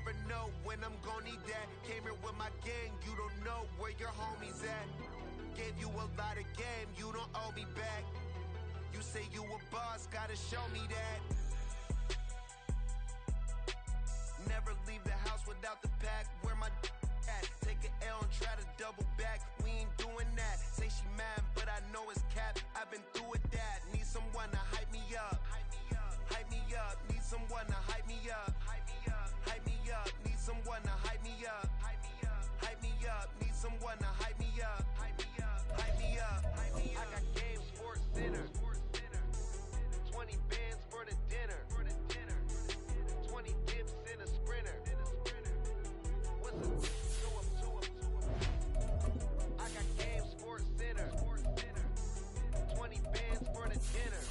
never know when I'm gonna need that. Came here with my gang, you don't know where your homies at. Gave you a lot of game, you don't owe me back. You say you a boss, gotta show me that. Never leave the house without the pack. Where my at? Take an L and try to double back. We ain't doing that. Say she mad, but I know it's cap. I've been through with that. Need someone to hype me up. Hype me up. Need someone to hype me up. Hype me up. Need someone to hype me up. Hype me up. Need someone to hype me up. Hype me up. I got game sports dinner. 20 bands for the dinner. 20 dips in a sprinter. What's a I got game sports dinner. 20 bands for the dinner.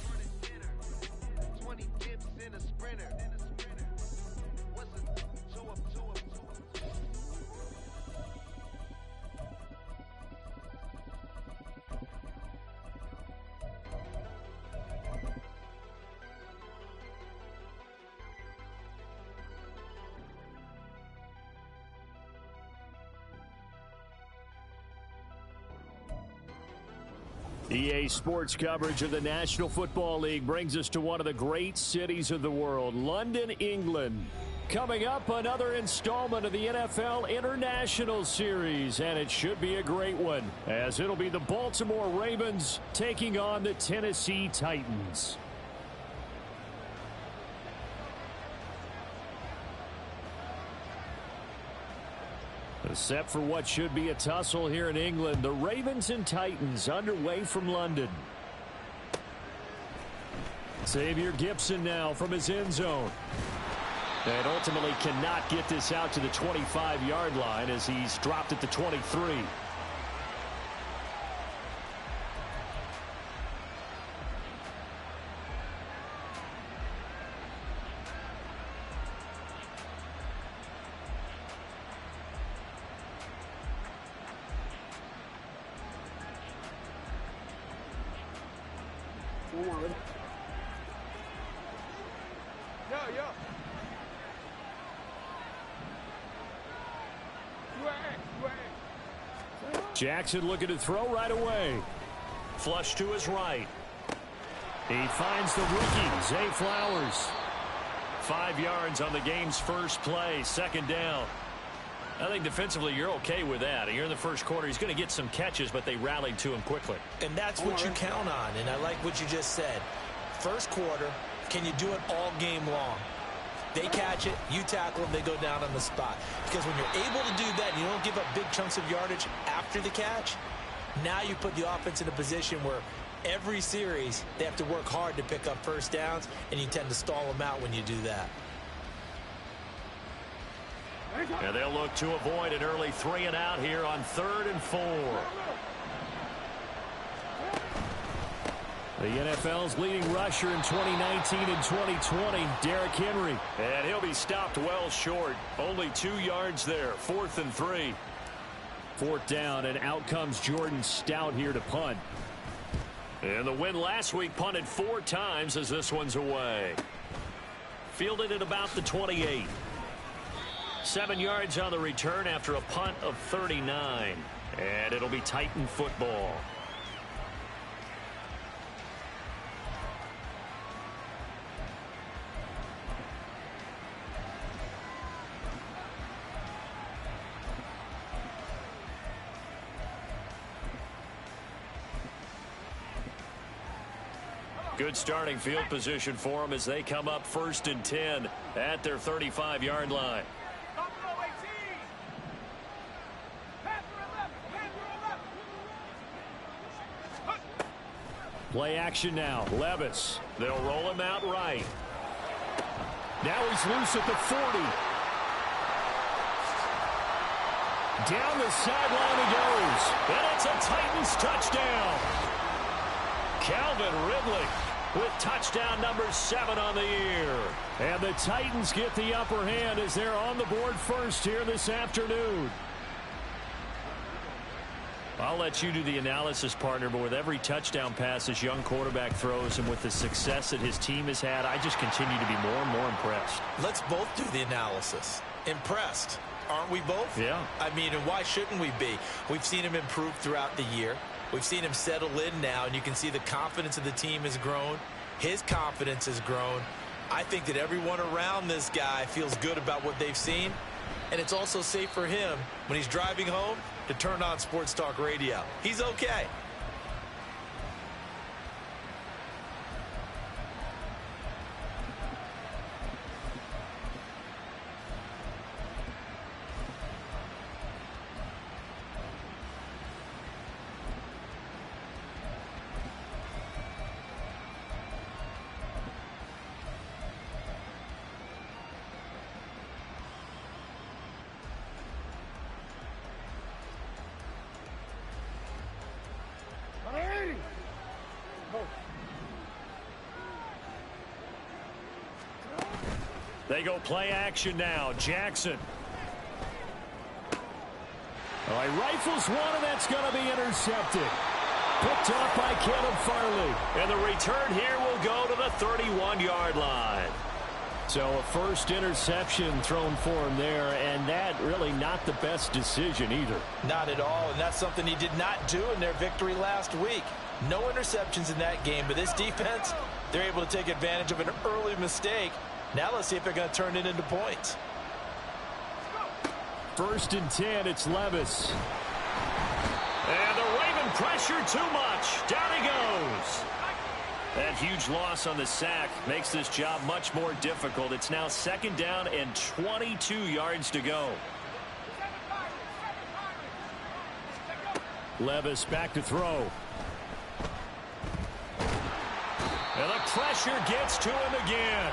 20 dips in a sprinter. What's a EA Sports coverage of the National Football League brings us to one of the great cities of the world, London, England. Coming up, another installment of the NFL International Series, and it should be a great one, as it'll be the Baltimore Ravens taking on the Tennessee Titans. Except for what should be a tussle here in England, the Ravens and Titans underway from London. Xavier Gipson now from his end zone. And ultimately cannot get this out to the 25-yard line as he's dropped at the 23. Jackson looking to throw right away. Flush to his right. He finds the rookie, Zay Flowers. 5 yards on the game's first play, second down. I think defensively you're okay with that. You're in the first quarter. He's going to get some catches, but they rallied to him quickly. And that's what you count on, and I like what you just said. First quarter, can you do it all game long? They catch it, you tackle them, they go down on the spot. Because when you're able to do that, you don't give up big chunks of yardage after the catch, now you put the offense in a position where every series they have to work hard to pick up first downs, and you tend to stall them out when you do that. And they'll look to avoid an early 3 and out here on 3rd and 4. The NFL's leading rusher in 2019 and 2020, Derrick Henry. And he'll be stopped well short. Only 2 yards there, 4th and 3. 4th down, and out comes Jordan Stout here to punt. And the win last week punted 4 times as this one's away. Fielded at about the 28. 7 yards on the return after a punt of 39. And it'll be Titan football. Good starting field position for them as they come up 1st and 10 at their 35-yard line. Play action now. Levis. They'll roll him out right. Now he's loose at the 40. Down the sideline he goes. And it's a Titans touchdown. Calvin Ridley with touchdown number 7 on the year. And the Titans get the upper hand as they're on the board first here this afternoon. I'll let you do the analysis, partner, but with every touchdown pass this young quarterback throws and with the success that his team has had, I just continue to be more and more impressed. Let's both do the analysis. Impressed. Aren't we both? Yeah. I mean, and why shouldn't we be? We've seen him improve throughout the year. We've seen him settle in now, and you can see the confidence of the team has grown. His confidence has grown. I think that everyone around this guy feels good about what they've seen, and it's also safe for him when he's driving home to turn on Sports Talk Radio. He's okay. They go play action now. Jackson. Oh, he rifles one, and that's going to be intercepted. Picked up by Caleb Farley. And the return here will go to the 31-yard line. So a first interception thrown for him there, and that really not the best decision either. Not at all, and that's something he did not do in their victory last week. No interceptions in that game, but this defense, they're able to take advantage of an early mistake. Now let's see if they're going to turn it into points. 1st and 10, it's Levis. And the Raven pressure too much. Down he goes. That huge loss on the sack makes this job much more difficult. It's now 2nd down and 22 yards to go. Levis back to throw. And the pressure gets to him again.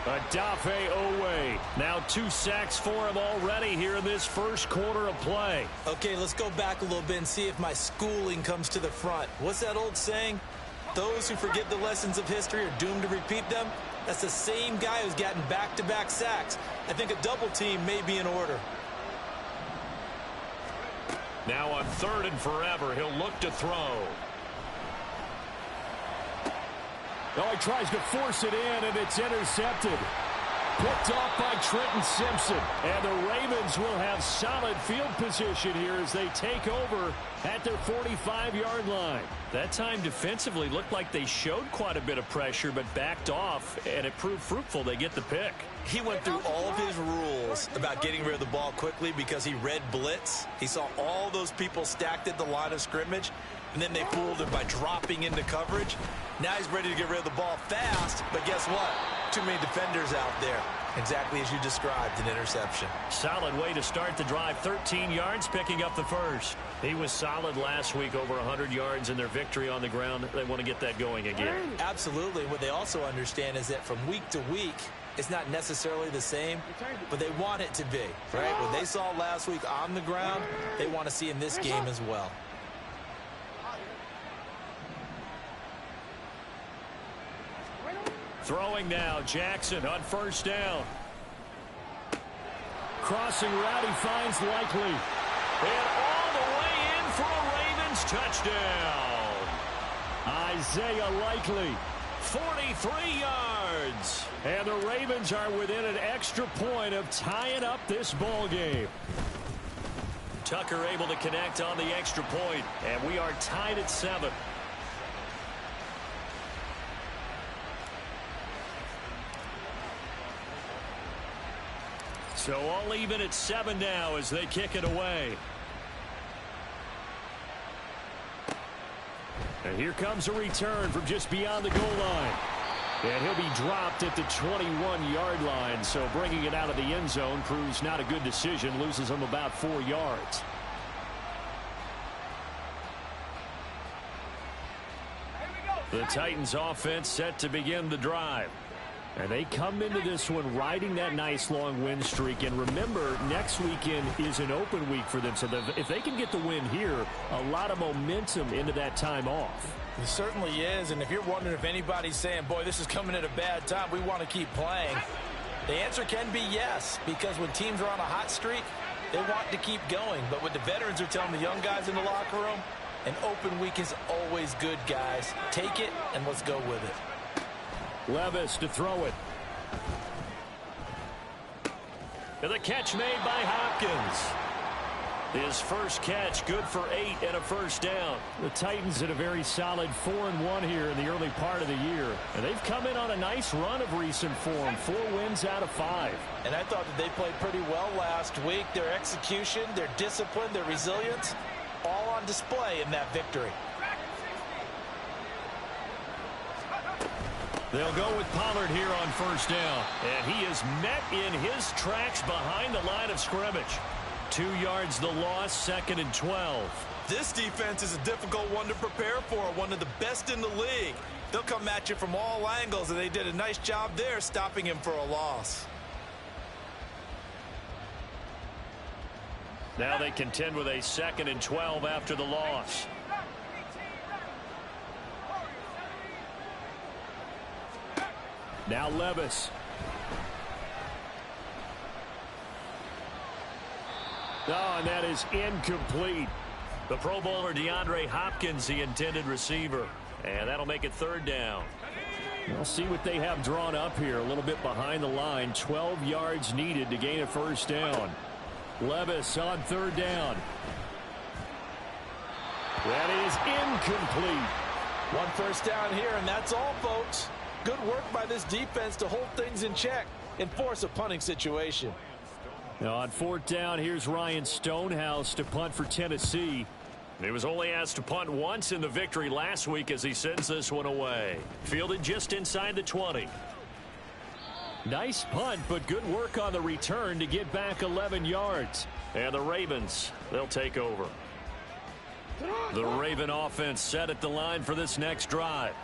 Adafe Owe. Now 2 sacks for him already here in this first quarter of play. Okay, let's go back a little bit and see if my schooling comes to the front. What's that old saying? Those who forget the lessons of history are doomed to repeat them. That's the same guy who's gotten back-to-back sacks. I think a double team may be in order. Now on 3rd and forever, he'll look to throw. Oh, he tries to force it in, and it's intercepted. Picked off by Trenton Simpson. And the Ravens will have solid field position here as they take over at their 45-yard line. That time defensively looked like they showed quite a bit of pressure, but backed off, and it proved fruitful. They get the pick. He went through all of his rules about getting rid of the ball quickly because he read blitz. He saw all those people stacked at the line of scrimmage, and then they fooled him by dropping into coverage. Now he's ready to get rid of the ball fast, but guess what? Too many defenders out there. Exactly as you described, an interception. Solid way to start the drive. 13 yards, picking up the first. He was solid last week, over 100 yards in their victory on the ground. They want to get that going again. Absolutely. What they also understand is that from week to week, it's not necessarily the same, but they want it to be, right? What they saw last week on the ground, they want to see in this game as well. Throwing now, Jackson on 1st down. Crossing route, he finds Likely. And all the way in for a Ravens touchdown. Isaiah Likely, 43 yards. And the Ravens are within an extra point of tying up this ball game. Tucker able to connect on the extra point, and we are tied at 7. So all even at 7 now as they kick it away. And here comes a return from just beyond the goal line. And he'll be dropped at the 21-yard line. So bringing it out of the end zone proves not a good decision. Loses him about 4 yards. The Titans offense set to begin the drive. And they come into this one riding that nice long win streak. And remember, next weekend is an open week for them. So if they can get the win here, a lot of momentum into that time off. It certainly is. And if you're wondering if anybody's saying, boy, this is coming at a bad time, we want to keep playing, the answer can be yes. Because when teams are on a hot streak, they want to keep going. But what the veterans are telling the young guys in the locker room, an open week is always good, guys. Take it and let's go with it. Levis to throw it. And the catch made by Hopkins. His first catch, good for 8 and a first down. The Titans had a very solid 4-1 here in the early part of the year. And they've come in on a nice run of recent form, 4 wins out of 5. And I thought that they played pretty well last week. Their execution, their discipline, their resilience, all on display in that victory. They'll go with Pollard here on first down. And he is met in his tracks behind the line of scrimmage. 2 yards the loss, 2nd and 12. This defense is a difficult one to prepare for, one of the best in the league. They'll come at you from all angles, and they did a nice job there stopping him for a loss. Now they contend with a 2nd and 12 after the loss. Now Levis. Oh, and that is incomplete. The Pro Bowler DeAndre Hopkins, the intended receiver. And that'll make it 3rd down. We'll see what they have drawn up here. A little bit behind the line. 12 yards needed to gain a first down. Levis on 3rd down. That is incomplete. 1 first down here, and that's all, folks. Good work by this defense to hold things in check and force a punting situation. Now on 4th down, here's Ryan Stonehouse to punt for Tennessee. He was only asked to punt once in the victory last week as he sends this one away. Fielded just inside the 20. Nice punt, but good work on the return to get back 11 yards. And the Ravens, they'll take over. The Raven offense set at the line for this next drive.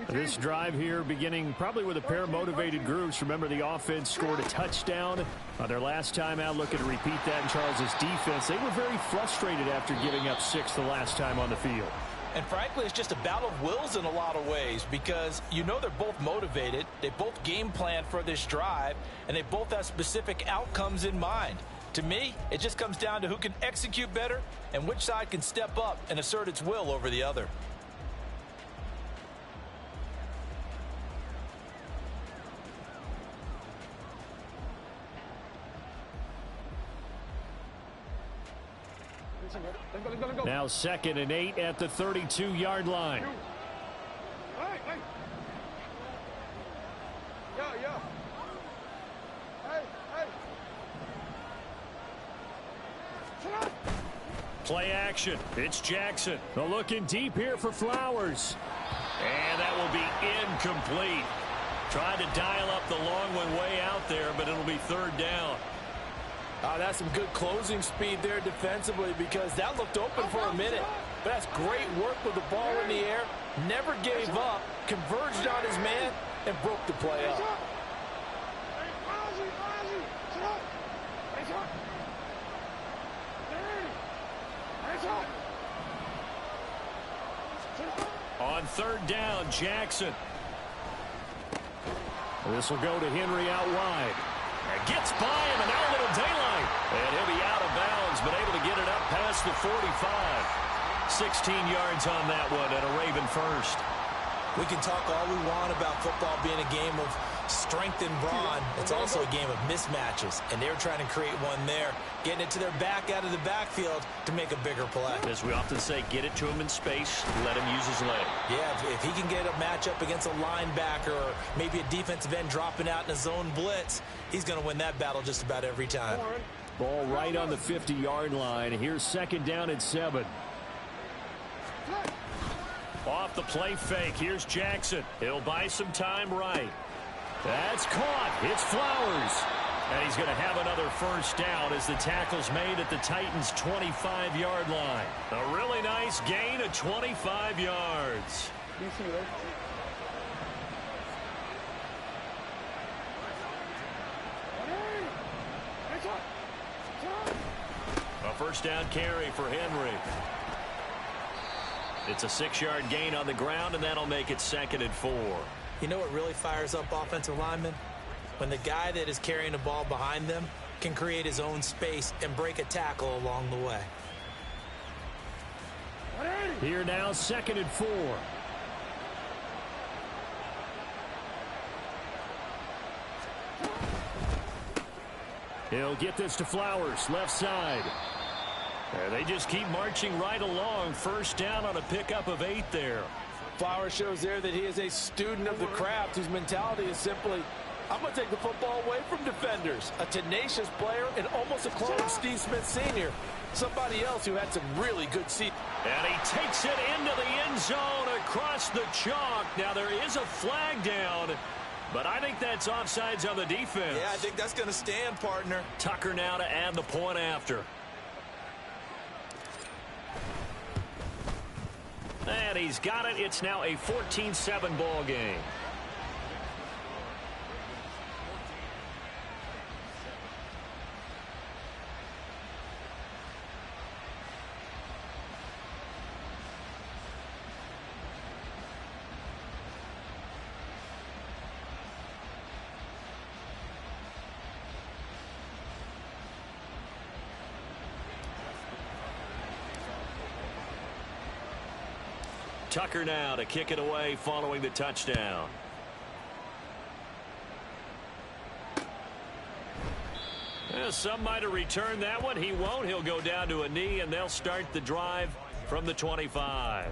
This drive here beginning probably with a pair of motivated groups. Remember, the offense scored a touchdown on their last time out. Looking to repeat that in Charles's defense. They were very frustrated after giving up 6 the last time on the field. And frankly, it's just a battle of wills in a lot of ways because you know they're both motivated. They both game plan for this drive, and they both have specific outcomes in mind. To me, it just comes down to who can execute better and which side can step up and assert its will over the other. Now 2nd and 8 at the 32-yard line. Play action. It's Jackson. They're looking deep here for Flowers. And that will be incomplete. Tried to dial up the long one way out there, but it'll be 3rd down. That's some good closing speed there defensively because that looked open for a minute. But that's great work with the ball in the air. Never gave up, converged on his man, and broke the play up. On 3rd down, Jackson. This will go to Henry out wide. And gets by him, and now a little daylight. And he'll be out of bounds, but able to get it up past the 45. 16 yards on that one, and a Raven first. We can talk all we want about football being a game of strength and brawn. It's also a game of mismatches, and they're trying to create one there, getting it to their back out of the backfield to make a bigger play. As we often say, get it to him in space, let him use his leg. Yeah, if he can get a matchup against a linebacker or maybe a defensive end dropping out in a zone blitz, he's going to win that battle just about every time. Ball right on the 50-yard line. Here's 2nd down and 7. Off the play fake, here's Jackson. He'll buy some time right. That's caught. It's Flowers. And he's going to have another first down as the tackle's made at the Titans' 25-yard line. A really nice gain of 25 yards. A first down carry for Henry. It's a 6-yard gain on the ground, and that'll make it 2nd and 4. You know what really fires up offensive linemen? When the guy that is carrying the ball behind them can create his own space and break a tackle along the way. Here now, 2nd and 4. He'll get this to Flowers, left side. And they just keep marching right along. First down on a pickup of 8 there. Flowers shows there that he is a student of the craft whose mentality is simply, I'm going to take the football away from defenders. A tenacious player and almost a clone of Steve Smith Sr., somebody else who had some really good seat. And he takes it into the end zone across the chalk. Now there is a flag down, but I think that's offsides on the defense. Yeah, I think that's going to stand, partner. Tucker now to add the point after. And he's got it. It's now a 14-7 ball game. Tucker now to kick it away following the touchdown. Well, some might have returned that one. He won't. He'll go down to a knee, and they'll start the drive from the 25.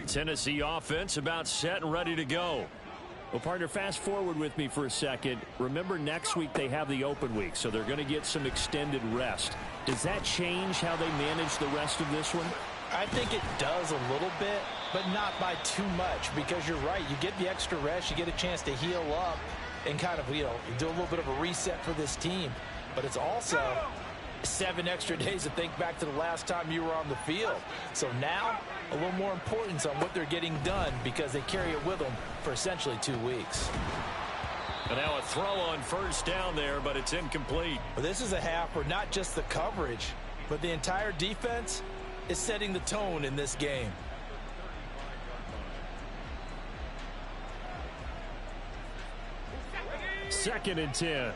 Tennessee offense about set and ready to go. Well, partner, fast forward with me for a second. Remember, next week they have the open week, so they're going to get some extended rest. Does that change how they manage the rest of this one? I think it does a little bit, but not by too much, because you're right. You get the extra rest, you get a chance to heal up and kind of, do a little bit of a reset for this team. But it's also 7 extra days to think back to the last time you were on the field. So now, a little more importance on what they're getting done because they carry it with them for essentially 2 weeks. And now a throw on first down there, but it's incomplete. Well, this is a half where not just the coverage, but the entire defense is setting the tone in this game. Second and 10.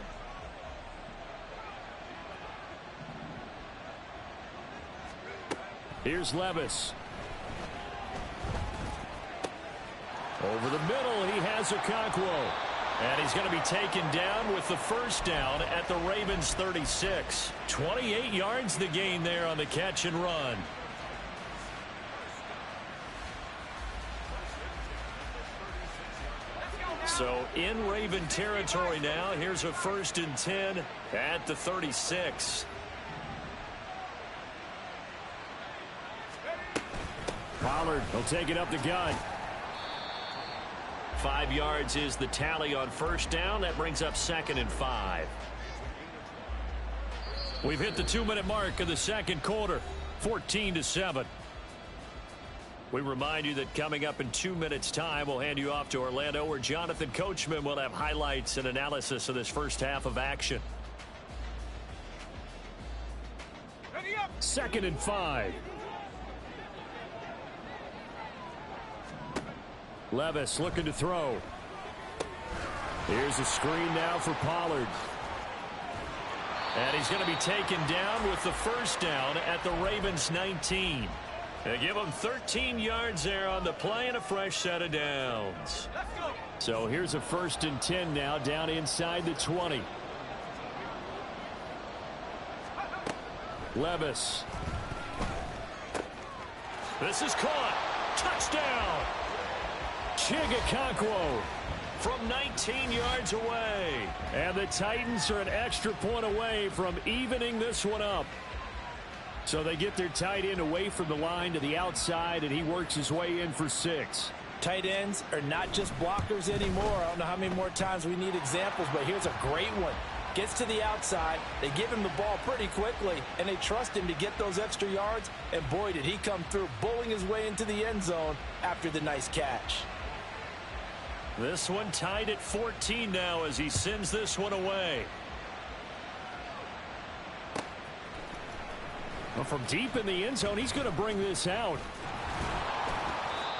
Here's Levis. Over the middle, he has Okonkwo. And he's going to be taken down with the first down at the Ravens 36. 28 yards the gain there on the catch and run. So in Raven territory now. Here's a 1st and 10 at the 36. Pollard will take it up the gut. 5 yards is the tally on first down. That brings up 2nd and 5. We've hit the 2-minute mark of the second quarter. 14-7. We remind you that coming up in 2 minutes' time, we'll hand you off to Orlando, where Jonathan Coachman will have highlights and analysis of this first half of action. 2nd and 5. Levis looking to throw. Here's a screen now for Pollard. And he's going to be taken down with the first down at the Ravens 19. They give him 13 yards there on the play and a fresh set of downs. So here's a 1st and 10 now down inside the 20. Levis. This is caught. Touchdown. Okonkwo from 19 yards away. And the Titans are an extra point away from evening this one up. So they get their tight end away from the line to the outside, and he works his way in for 6. Tight ends are not just blockers anymore. I don't know how many more times we need examples, but here's a great one. Gets to the outside, they give him the ball pretty quickly, and they trust him to get those extra yards, and boy, did he come through, bowling his way into the end zone after the nice catch. This one tied at 14 now as he sends this one away. Well, from deep in the end zone, he's going to bring this out.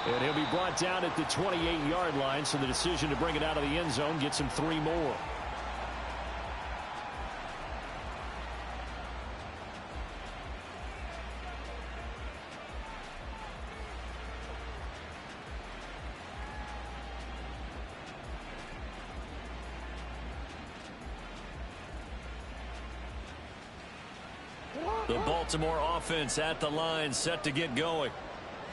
And he'll be brought down at the 28-yard line, so the decision to bring it out of the end zone gets him 3 more. The Baltimore offense at the line, set to get going.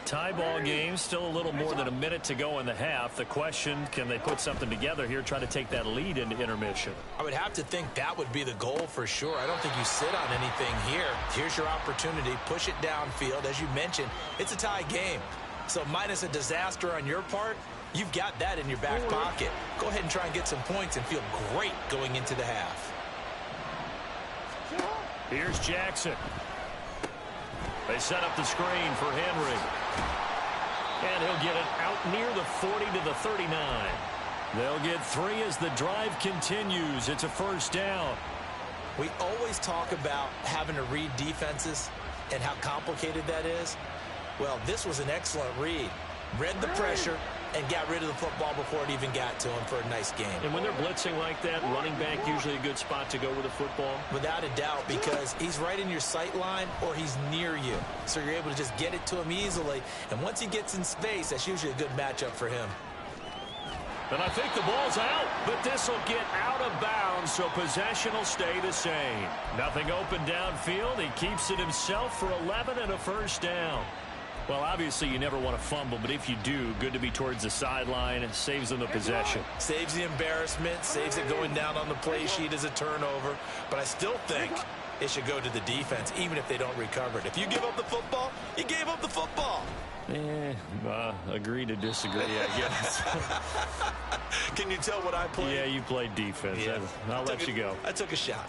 Tie ball game, still a little more than a minute to go in the half. The question, can they put something together here, try to take that lead into intermission? I would have to think that would be the goal for sure. I don't think you sit on anything here. Here's your opportunity. Push it downfield. As you mentioned, it's a tie game. So minus a disaster on your part, you've got that in your back pocket. Go ahead and try and get some points and feel great going into the half. Here's Jackson. They set up the screen for Henry. And he'll get it out near the 40 to the 39. They'll get 3 as the drive continues. It's a first down. We always talk about having to read defenses and how complicated that is. Well, this was an excellent read. Read the pressure and got rid of the football before it even got to him for a nice game. And when they're blitzing like that, running back usually a good spot to go with the football? Without a doubt, because he's right in your sight line or he's near you. So you're able to just get it to him easily. And once he gets in space, that's usually a good matchup for him. And I think the ball's out, but this will get out of bounds, so possession will stay the same. Nothing open downfield. He keeps it himself for 11 and a first down. Well, obviously, you never want to fumble, but if you do, good to be towards the sideline. It saves them the possession. Saves the embarrassment, saves it going down on the play sheet as a turnover. But I still think it should go to the defense, even if they don't recover it. If you give up the football, you gave up the football. Agree to disagree, I guess. Can you tell what I played? Yeah, you played defense. Yeah. I'll let you go. I took a shot.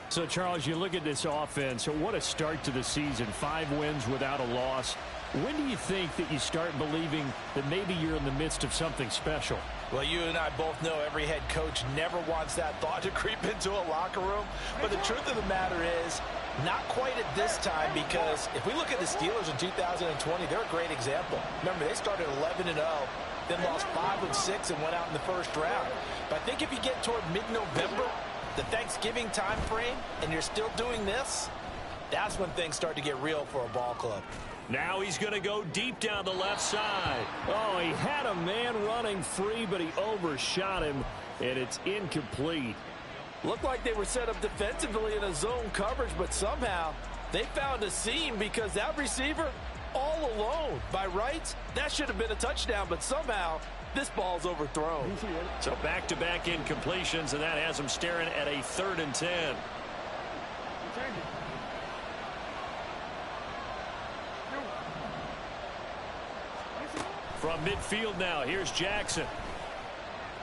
So, Charles, you look at this offense. What a start to the season. 5 wins without a loss. When do you think that you start believing that maybe you're in the midst of something special? Well, you and I both know every head coach never wants that thought to creep into a locker room. But the truth of the matter is, not quite at this time, because if we look at the Steelers in 2020, they're a great example. Remember, they started 11-0, then lost 5-6 and went out in the first round. But I think if you get toward mid-November, the Thanksgiving time frame, and you're still doing this, that's when things start to get real for a ball club. Now he's going to go deep down the left side. Oh, he had a man running free, but he overshot him, and it's incomplete. Looked like they were set up defensively in a zone coverage, but somehow they found a seam because that receiver all alone. By rights, that should have been a touchdown, but somehow this ball's overthrown. So back-to-back incompletions, and that has him staring at a 3rd and 10. From midfield now, here's Jackson.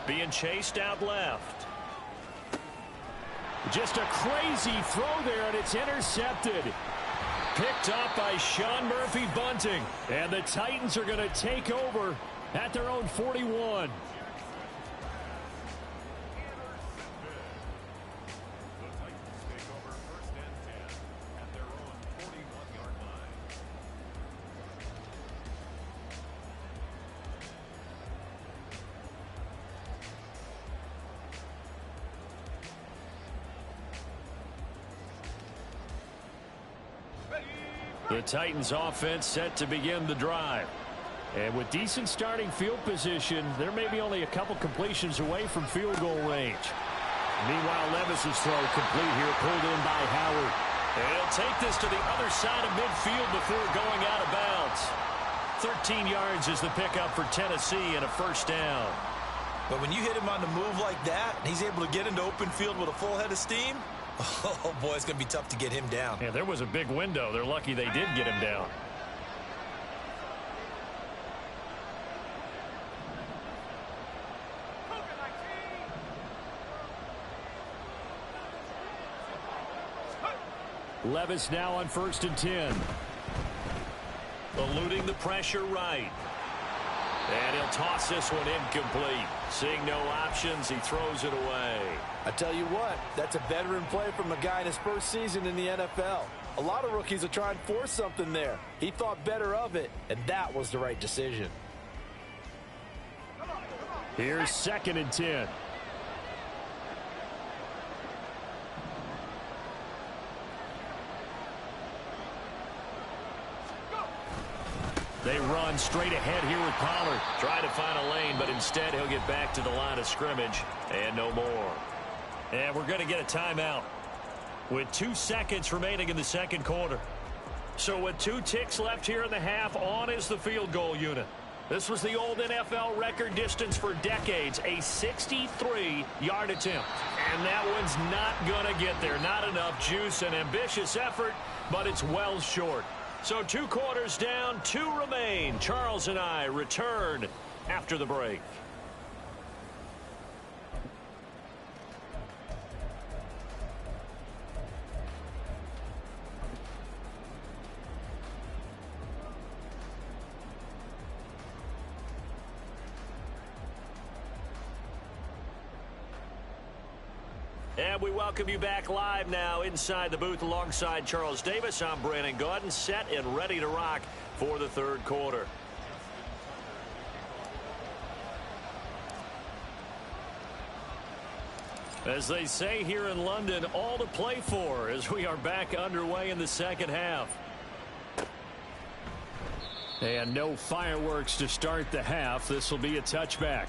Being chased out left. Just a crazy throw there, and it's intercepted. Picked up by Sean Murphy Bunting. And the Titans are going to take over at their own 41. The Titans offense set to begin the drive. And with decent starting field position, there may be only a couple completions away from field goal range. Meanwhile, Levis's throw complete here, pulled in by Howard. And he'll take this to the other side of midfield before going out of bounds. 13 yards is the pickup for Tennessee and a first down. But when you hit him on the move like that, and he's able to get into open field with a full head of steam, oh, boy, it's going to be tough to get him down. Yeah, there was a big window. They're lucky they did get him down. Levis now on 1st and 10. Eluding the pressure right. And he'll toss this one incomplete. Seeing no options, he throws it away. I tell you what, that's a veteran play from a guy in his first season in the NFL. A lot of rookies are trying to force something there. He thought better of it, and that was the right decision. Here's 2nd and 10. They run straight ahead here with Pollard. Try to find a lane, but instead he'll get back to the line of scrimmage and no more. And we're going to get a timeout. with 2 seconds remaining in the second quarter. So with 2 ticks left here in the half, on is the field goal unit. This was the old NFL record distance for decades, a 63-yard attempt. And that one's not going to get there. Not enough juice, an ambitious effort, but it's well short. So 2 quarters down, 2 remain. Charles and I return after the break. And we welcome you back live now inside the booth alongside Charles Davis. I'm Brandon Gaudin, set and ready to rock for the third quarter. As they say here in London, all to play for as we are back underway in the second half. And no fireworks to start the half. This will be a touchback.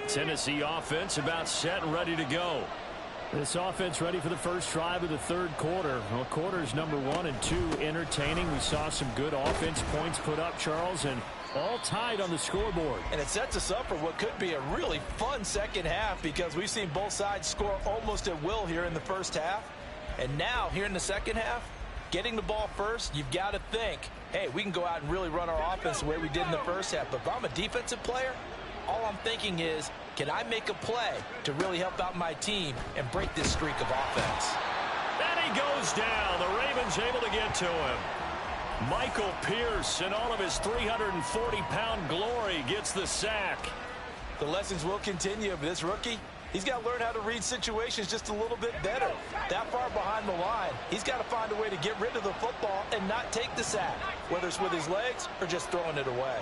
Tennessee offense about set and ready to go. This offense ready for the first drive of the third quarter. Well, quarters number 1 and 2 entertaining. We saw some good offense points put up, Charles, and all tied on the scoreboard. And it sets us up for what could be a really fun second half because we've seen both sides score almost at will here in the first half. And now, here in the second half, getting the ball first, you've got to think, hey, we can go out and really run our offense the way we did in the first half. But if I'm a defensive player, all I'm thinking is, can I make a play to really help out my team and break this streak of offense? And he goes down. The Ravens able to get to him. Michael Pierce, in all of his 340-pound glory, gets the sack. The lessons will continue, but this rookie, he's got to learn how to read situations just a little bit better. That far behind the line, he's got to find a way to get rid of the football and not take the sack, whether it's with his legs or just throwing it away.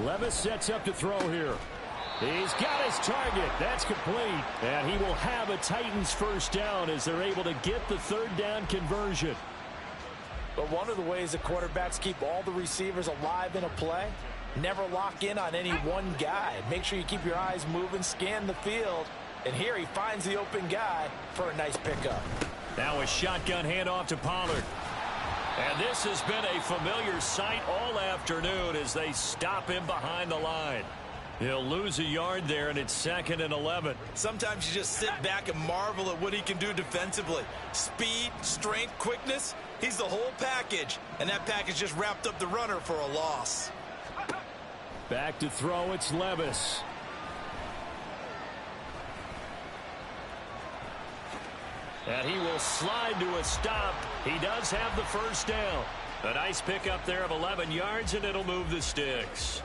Levis sets up to throw here. He's got his target. That's complete. And he will have a Titans first down as they're able to get the third down conversion. But one of the ways that quarterbacks keep all the receivers alive in a play, never lock in on any one guy. Make sure you keep your eyes moving, scan the field. And here he finds the open guy for a nice pickup. Now a shotgun handoff to Pollard. And this has been a familiar sight all afternoon as they stop him behind the line. He'll lose a yard there, and it's 2nd and 11. Sometimes you just sit back and marvel at what he can do defensively. Speed, strength, quickness, he's the whole package. And that package just wrapped up the runner for a loss. Back to throw, it's Levis. And he will slide to a stop. He does have the first down. A nice pickup there of 11 yards, and it'll move the sticks.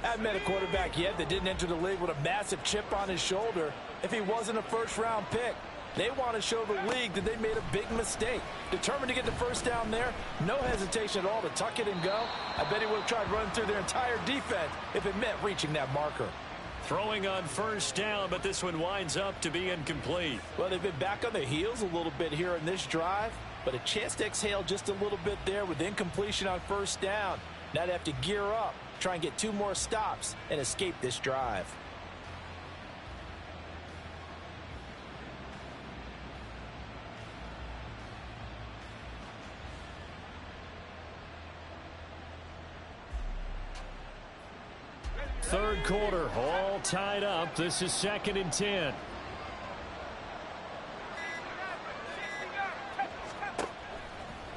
I haven't met a quarterback yet that didn't enter the league with a massive chip on his shoulder if he wasn't a first-round pick. They want to show the league that they made a big mistake. Determined to get the first down there, no hesitation at all to tuck it and go. I bet he would have tried running through their entire defense if it meant reaching that marker. Throwing on first down, but this one winds up to be incomplete. Well, they've been back on their heels a little bit here in this drive, but a chance to exhale just a little bit there with incompletion on first down. Now they have to gear up, try and get 2 more stops, and escape this drive. Third quarter, all tied up. This is 2nd and 10.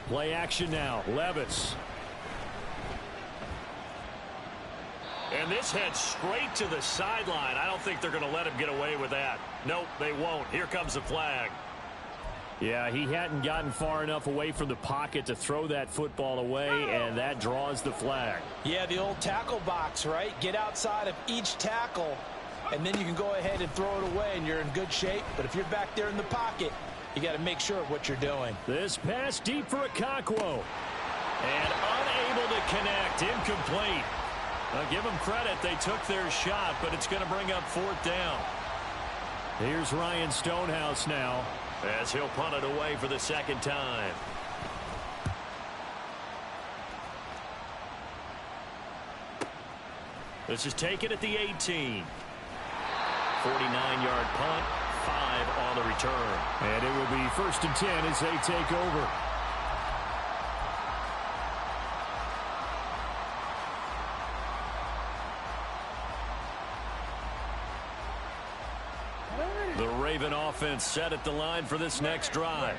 Play action now. Levis. And this heads straight to the sideline. I don't think they're going to let him get away with that. Nope, they won't. Here comes the flag. Yeah, he hadn't gotten far enough away from the pocket to throw that football away, and that draws the flag. Yeah, the old tackle box, right? Get outside of each tackle, and then you can go ahead and throw it away, and you're in good shape. But if you're back there in the pocket, You got to make sure of what you're doing. This pass deep for Okakwo. And unable to connect. Incomplete. I'll give them credit. They took their shot, but it's going to bring up 4th down. Here's Ryan Stonehouse now, as he'll punt it away for the 2nd time. This is taken at the 18. 49-yard punt, 5 on the return. And it will be 1st and 10 as they take over. The Raven offense set at the line for this next drive.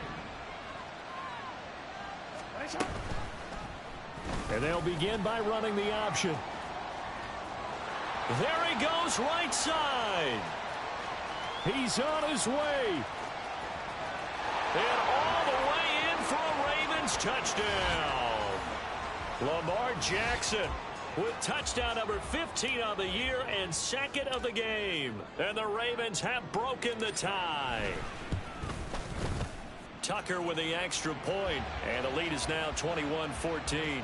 And they'll begin by running the option. There he goes, right side. He's on his way. And all the way in for a Ravens touchdown. Lamar Jackson with touchdown number 15 on the year and 2nd of the game. And the Ravens have broken the tie. Tucker with the extra point, and the lead is now 21-14.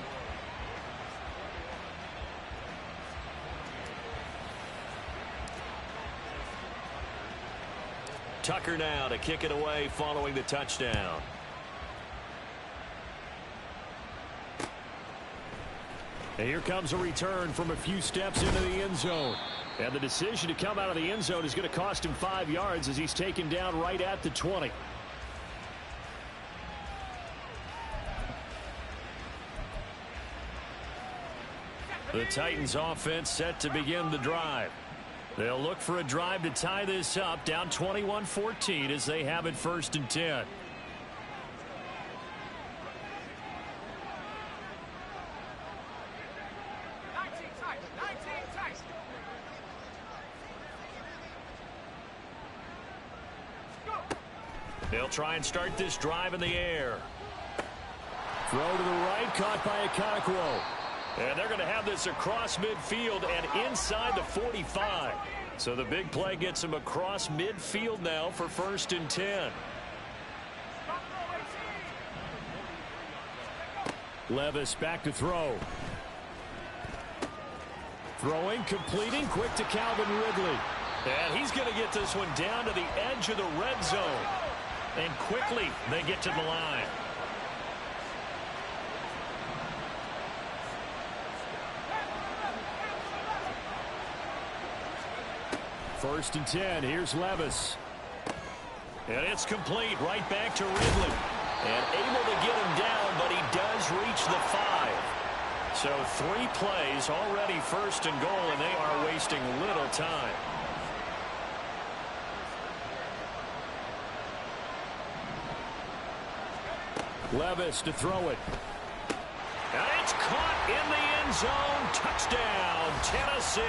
Tucker now to kick it away following the touchdown. And here comes a return from a few steps into the end zone. And the decision to come out of the end zone is going to cost him 5 yards as he's taken down right at the 20. The Titans offense set to begin the drive. They'll look for a drive to tie this up, down 21-14 as they have it 1st and 10. They'll try and start this drive in the air. Throw to the right, caught by Okakwo. And they're going to have this across midfield and inside the 45. So the big play gets him across midfield now for 1st and 10. Levis back to throw. Throwing, completing, quick to Calvin Ridley. And he's going to get this one down to the edge of the red zone. And quickly they get to the line. First and 10. Here's Levis. And it's complete right back to Ridley. And able to get him down, but he does reach the 5. So 3 plays already 1st and goal, and they are wasting little time. Levis to throw it. And it's caught in the end zone. Touchdown, Tennessee.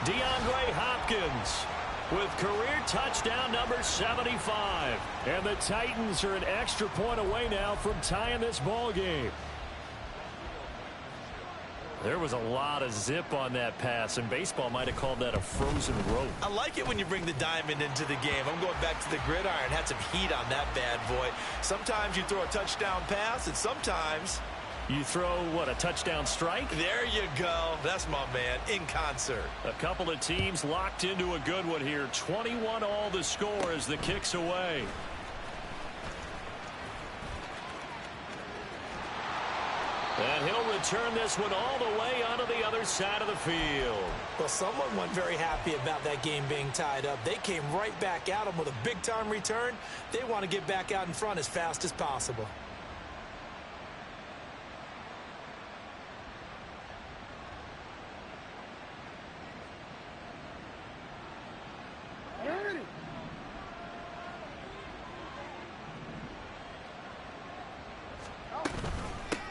DeAndre Hopkins with career touchdown number 75. And the Titans are an extra point away now from tying this ball game. There was a lot of zip on that pass, and baseball might have called that a frozen rope. I like it when you bring the diamond into the game. I'm going back to the gridiron. Had some heat on that bad boy. Sometimes you throw a touchdown pass, and sometimes you throw, what, a touchdown strike? There you go. That's my man, in concert. A couple of teams locked into a good one here. 21 all the score as the kick's away. And he'll return this one all the way onto the other side of the field. Well, someone wasn't very happy about that game being tied up. They came right back at him with a big-time return. They want to get back out in front as fast as possible.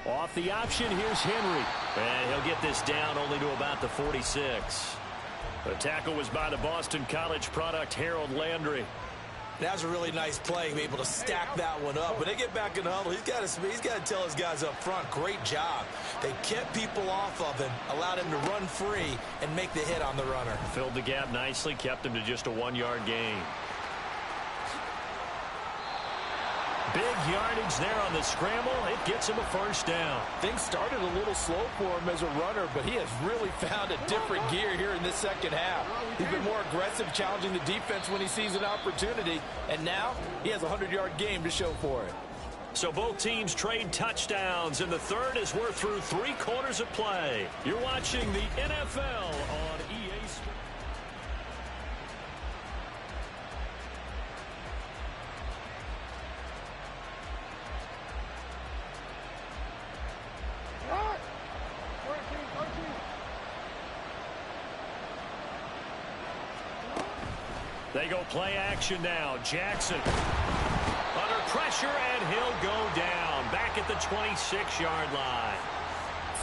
Off the option, here's Henry. And he'll get this down only to about the 46. The tackle was by the Boston College product, Harold Landry. That was a really nice play, able to stack that one up. When they get back in the huddle, he's got to tell his guys up front, great job. They kept people off of him, allowed him to run free and make the hit on the runner. Filled the gap nicely, kept him to just a 1-yard gain. Big yardage there on the scramble. It gets him a first down. Things started a little slow for him as a runner, but he has really found a different gear here in this second half. He's been more aggressive, challenging the defense when he sees an opportunity, and now he has a 100-yard game to show for it. So both teams trade touchdowns, and the third as we're through 3 quarters of play. You're watching the NFL on EA Sports. They go play action now. Jackson under pressure, and he'll go down back at the 26-yard line.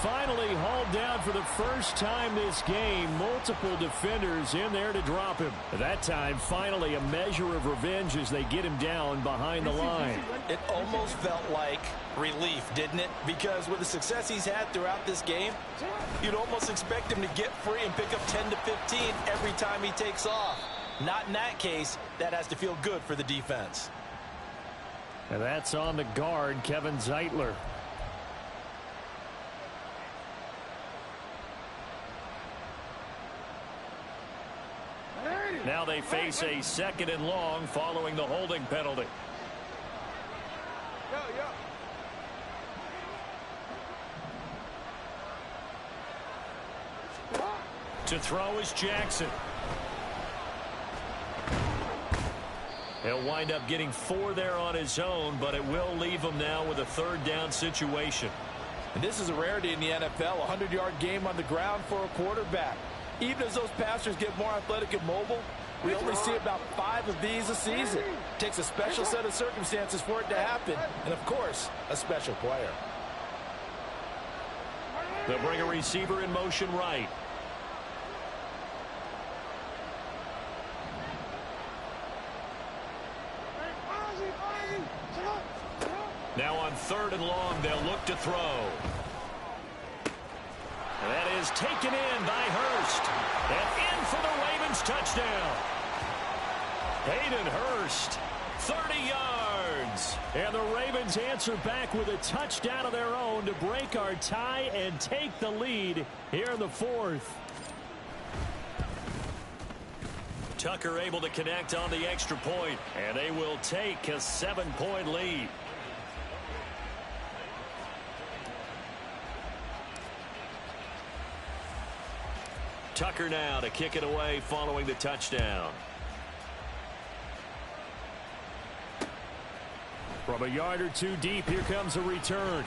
Finally hauled down for the first time this game. Multiple defenders in there to drop him. That time, finally, a measure of revenge as they get him down behind the line. It almost felt like relief, didn't it? Because with the success he's had throughout this game, you'd almost expect him to get free and pick up 10 to 15 every time he takes off. Not in that case. That has to feel good for the defense. And that's on the guard, Kevin Zeitler. Now they face a 2nd and long following the holding penalty. To throw is Jackson. He'll wind up getting 4 there on his own, but it will leave him now with a 3rd down situation. And this is a rarity in the NFL, a 100-yard game on the ground for a quarterback. Even as those passers get more athletic and mobile, we only see about 5 of these a season. It takes a special set of circumstances for it to happen, and of course, a special player. They'll bring a receiver in motion right. Now on 3rd and long, they'll look to throw. And that is taken in by Hurst. And in for the Ravens touchdown. Hayden Hurst, 30 yards. And the Ravens answer back with a touchdown of their own to break our tie and take the lead here in the 4th. Tucker able to connect on the extra point, and they will take a 7-point lead. Tucker now to kick it away following the touchdown. From a yard or 2 deep, here comes a return.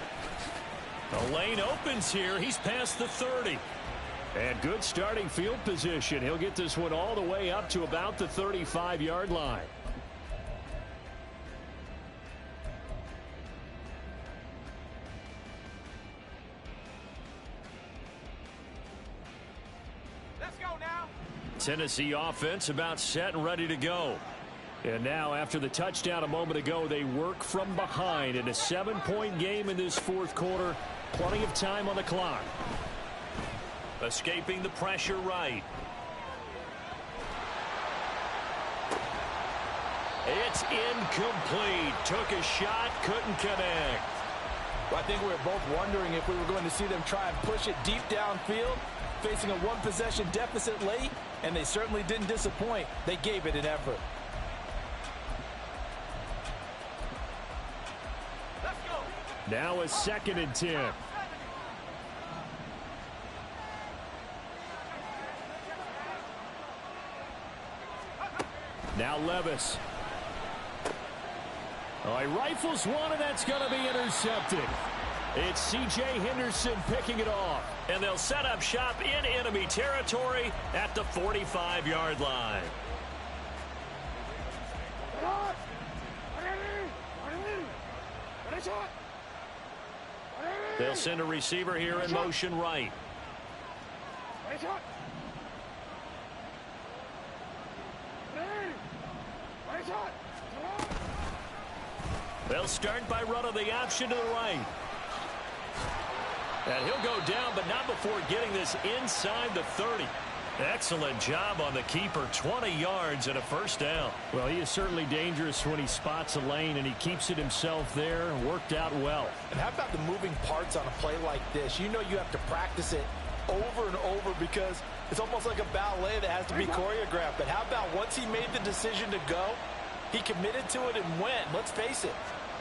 The lane opens here. He's past the 30. And good starting field position. He'll get this one all the way up to about the 35-yard line. Tennessee offense about set and ready to go. And now, after the touchdown a moment ago, they work from behind in a 7-point game in this 4th quarter. Plenty of time on the clock. Escaping the pressure right. It's incomplete. Took a shot, couldn't connect. Well, I think we were both wondering if we were going to see them try and push it deep downfield, facing a 1-possession deficit late, and they certainly didn't disappoint. They gave it an effort. Now a 2nd and 10. Now Levis. Oh, he rifles one, and that's going to be intercepted. It's C.J. Henderson picking it off. And they'll set up shop in enemy territory at the 45-yard line. They'll send a receiver here in motion right. They'll start by running the option to the right. And he'll go down, but not before getting this inside the 30. Excellent job on the keeper. 20 yards and a first down. Well, he is certainly dangerous when he spots a lane, and he keeps it himself there. Worked out well. And how about the moving parts on a play like this? You know you have to practice it over and over because it's almost like a ballet that has to be choreographed. But how about once he made the decision to go, he committed to it and went. Let's face it,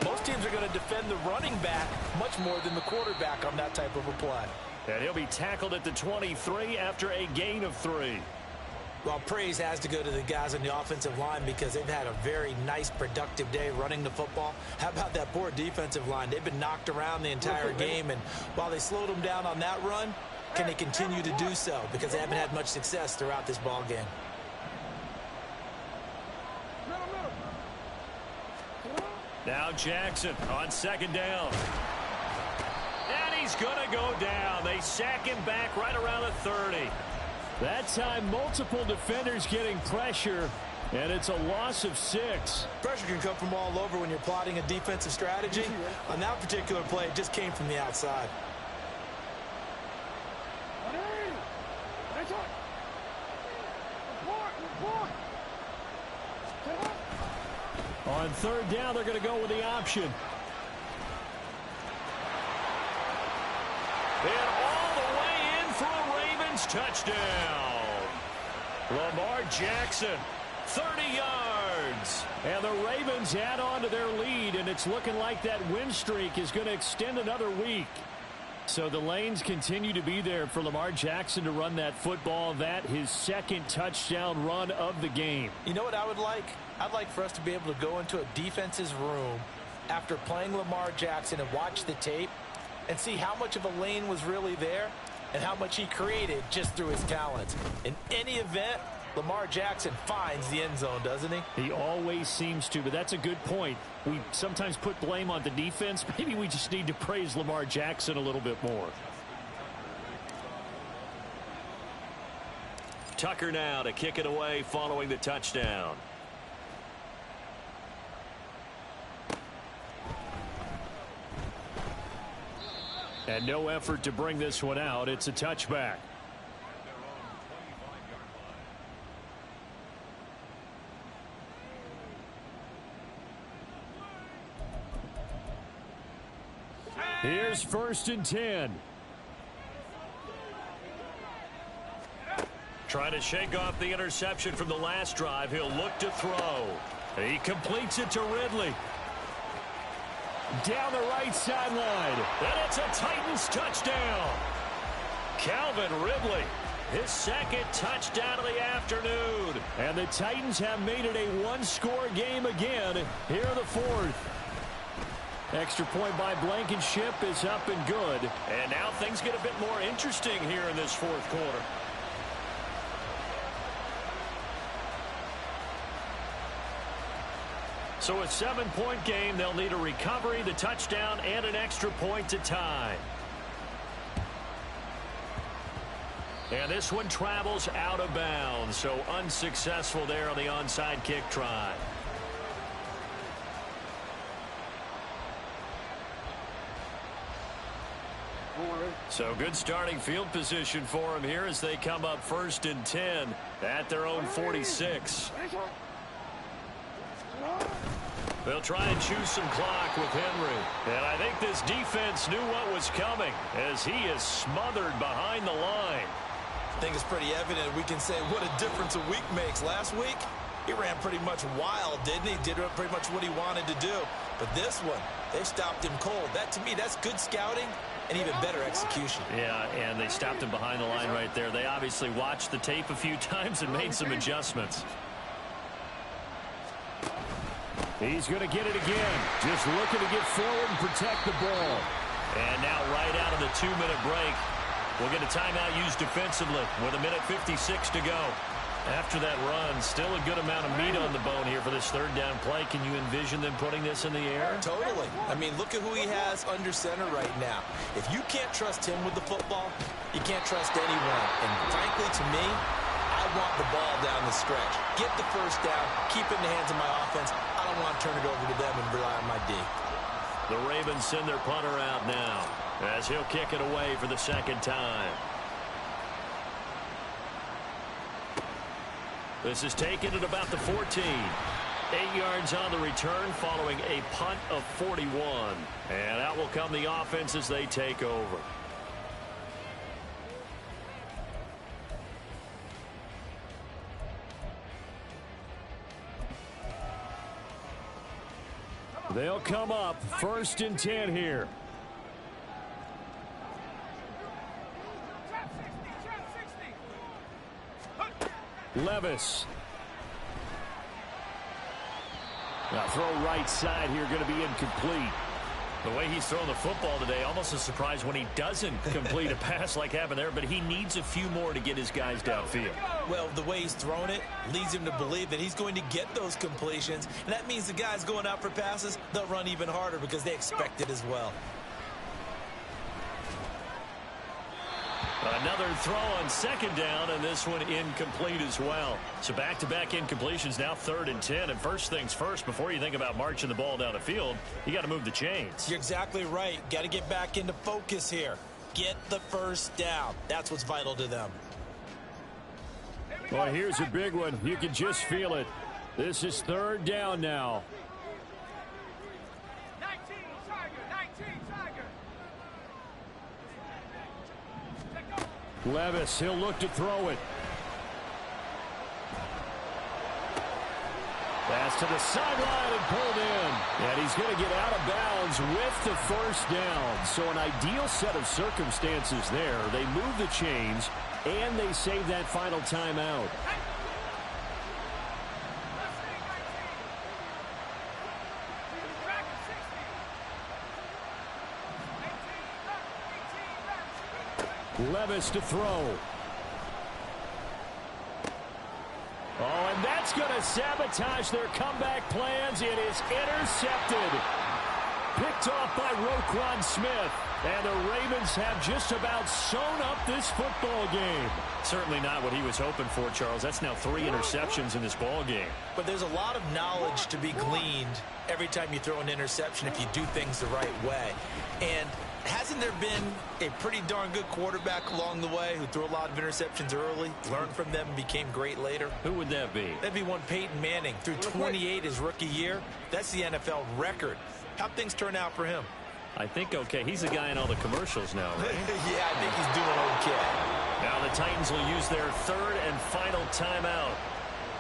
most teams are going to defend the running back much more than the quarterback on that type of a play. And he'll be tackled at the 23 after a gain of 3. Well, praise has to go to the guys on the offensive line because they've had a very nice, productive day running the football. How about that poor defensive line? They've been knocked around the entire game, and while they slowed them down on that run, can they continue to do so? Because they haven't had much success throughout this ball game. Now Jackson on second down. And he's going to go down. They sack him back right around the 30. That time, multiple defenders getting pressure, and it's a loss of 6. Pressure can come from all over when you're plotting a defensive strategy. On that particular play, it just came from the outside. On third down, they're going to go with the option. And all the way in for a Ravens touchdown. Lamar Jackson, 30 yards. And the Ravens add on to their lead, and it's looking like that win streak is going to extend another week. So the lanes continue to be there for Lamar Jackson to run that football. That his second touchdown run of the game. You know what I would like? I'd like for us to be able to go into a defense's room after playing Lamar Jackson and watch the tape and see how much of a lane was really there and how much he created just through his talents. In any event, Lamar Jackson finds the end zone, doesn't he? He always seems to, but that's a good point. We sometimes put blame on the defense. Maybe we just need to praise Lamar Jackson a little bit more. Tucker now to kick it away following the touchdown. And no effort to bring this one out. It's a touchback. Here's 1st and 10. Trying to shake off the interception from the last drive. He'll look to throw. He completes it to Ridley. Down the right sideline. And it's a Titans touchdown. Calvin Ridley, his second touchdown of the afternoon. And the Titans have made it a one-score game again here in the 4th. Extra point by Blankenship is up and good. And now things get a bit more interesting here in this 4th quarter. So a 7-point game, they'll need a recovery, the touchdown, and an extra point to tie. And this one travels out of bounds, so unsuccessful there on the onside kick try. So good starting field position for him here as they come up 1st and 10 at their own 46. They'll try and choose some clock with Henry. And I think this defense knew what was coming as he is smothered behind the line. I think it's pretty evident. We can say what a difference a week makes. Last week, he ran pretty much wild, didn't he? Did pretty much what he wanted to do. But this one, they stopped him cold. That, to me, that's good scouting and even better execution. Yeah, and they stopped him behind the line right there. They obviously watched the tape a few times and made some adjustments. He's going to get it again. Just looking to get forward and protect the ball. And now right out of the 2-minute break, we'll get a timeout used defensively with 1:56 to go. After that run, still a good amount of meat on the bone here for this 3rd down play. Can you envision them putting this in the air? Totally. I mean, look at who he has under center right now. If you can't trust him with the football, you can't trust anyone. And frankly, to me, I want the ball down the stretch. Get the 1st down, keep it in the hands of my offense. I don't want to turn it over to them and rely on my D. The Ravens send their punter out now as he'll kick it away for the 2nd time. This is taken at about the 14. 8 yards on the return following a punt of 41. And out will come the offense as they take over. They'll come up 1st and 10 here. Levis. Now throw right side here, going to be incomplete. The way he's throwing the football today, almost a surprise when he doesn't complete a pass like happened there, but he needs a few more to get his guys downfield. Well, the way he's thrown it leads him to believe that he's going to get those completions, and that means the guys going out for passes, they'll run even harder because they expect it as well. Another throw on 2nd down, and this one incomplete as well. So back-to-back incompletions, now 3rd and 10. And first things first, before you think about marching the ball down the field, you got to move the chains. You're exactly right. Got to get back into focus here. Get the first down. That's what's vital to them. Well, here's a big one. You can just feel it. This is 3rd down now. Levis, he'll look to throw it. Pass to the sideline and pulled in. And he's going to get out of bounds with the first down. So an ideal set of circumstances there. They move the chains, and they save that final timeout. Levis to throw. Oh, and that's going to sabotage their comeback plans. It is intercepted. Picked off by Roquan Smith. And the Ravens have just about sewn up this football game. Certainly not what he was hoping for, Charles. That's now 3 interceptions in this ball game. But there's a lot of knowledge to be gleaned every time you throw an interception if you do things the right way. And hasn't there been a pretty darn good quarterback along the way who threw a lot of interceptions early, learned from them, and became great later? Who would that be? That'd be one Peyton Manning. Threw 28 his rookie year. That's the NFL record. How'd things turn out for him? I think okay. He's the guy in all the commercials now, right? Yeah, I think he's doing okay. Now the Titans will use their 3rd and final timeout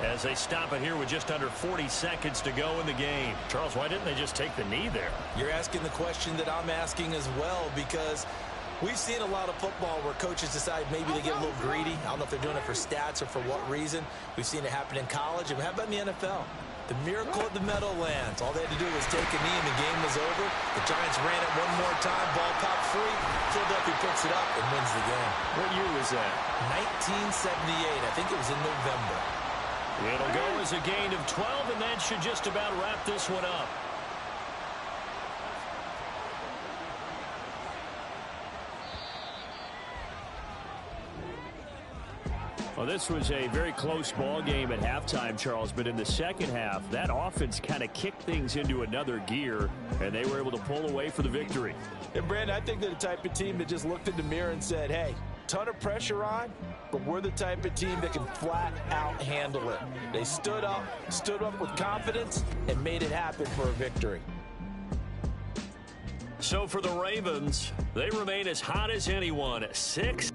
as they stop it here with just under 40 seconds to go in the game. Charles, why didn't they just take the knee there? You're asking the question that I'm asking as well, because we've seen a lot of football where coaches decide maybe they get a little greedy. I don't know if they're doing it for stats or for what reason. We've seen it happen in college. And how about in the NFL? The miracle of the Meadowlands. All they had to do was take a knee and the game was over. The Giants ran it one more time. Ball popped free. Philadelphia picks it up and wins the game. What year was that? 1978. I think it was in November. It'll go as a gain of 12, and that should just about wrap this one up. Well, this was a very close ball game at halftime, Charles, but in the second half, that offense kind of kicked things into another gear, and they were able to pull away for the victory. And, Brandon, I think they're the type of team that just looked in the mirror and said, hey, ton of pressure on, but we're the type of team that can flat out handle it. They stood up with confidence, and made it happen for a victory. So for the Ravens, they remain as hot as anyone. 6